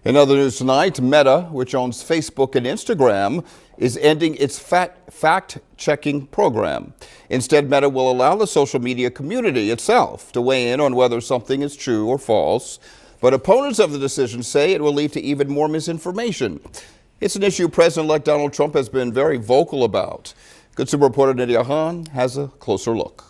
In other news tonight, Meta, which owns Facebook and Instagram, is ending its fact-checking program. Instead, Meta will allow the social media community itself to weigh in on whether something is true or false. But opponents of the decision say it will lead to even more misinformation. It's an issue President-elect Donald Trump has been very vocal about. Consumer reporter Nydia Hahn has a closer look.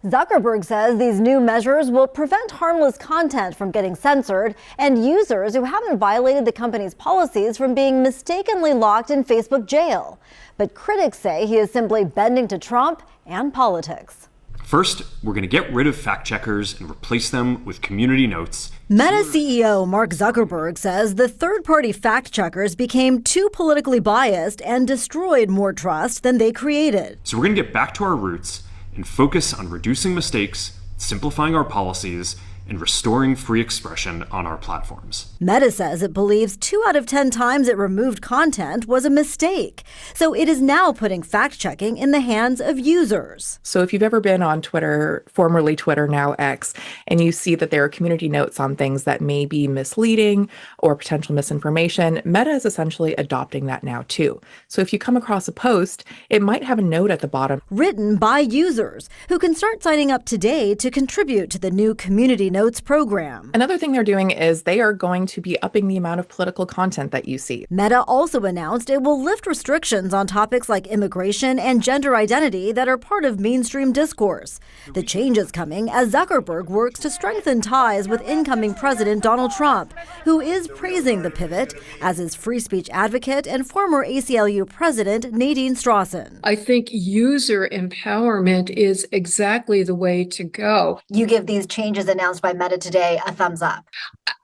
Zuckerberg says these new measures will prevent harmless content from getting censored and users who haven't violated the company's policies from being mistakenly locked in Facebook jail. But critics say he is simply bending to Trump and politics. First, we're going to get rid of fact checkers and replace them with community notes. Meta CEO Mark Zuckerberg says the third-party fact checkers became too politically biased and destroyed more trust than they created. So we're going to get back to our roots and focus on reducing mistakes, simplifying our policies, and restoring free expression on our platforms. Meta says it believes 2 out of 10 times it removed content was a mistake. So it is now putting fact-checking in the hands of users. So if you've ever been on Twitter, formerly Twitter, now X, and you see that there are community notes on things that may be misleading or potential misinformation, Meta is essentially adopting that now too. So if you come across a post, it might have a note at the bottom written by users who can start signing up today to contribute to the new community notes program. Another thing they're doing is they are going to be upping the amount of political content that you see. Meta also announced it will lift restrictions on topics like immigration and gender identity that are part of mainstream discourse. The change is coming as Zuckerberg works to strengthen ties with incoming President Donald Trump, who is praising the pivot, as is free speech advocate and former ACLU President Nadine Strawson. I think user empowerment is exactly the way to go. You give these changes announced by Meta today a thumbs up?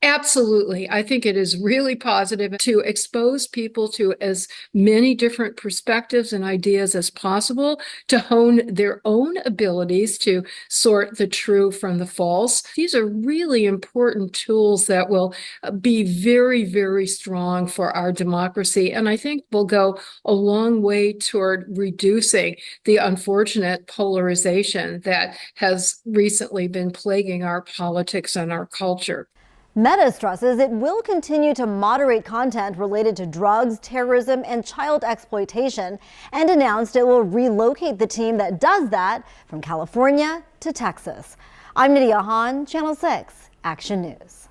Absolutely. I think it is really positive to expose people to as many different perspectives and ideas as possible, to hone their own abilities to sort the true from the false. These are really important tools that will be very, very strong for our democracy, and I think will go a long way toward reducing the unfortunate polarization that has recently been plaguing our politics and our culture. Meta stresses it will continue to moderate content related to drugs, terrorism, and child exploitation, and announced it will relocate the team that does that from California to Texas. I'm Nydia Hahn, Channel 6 Action News.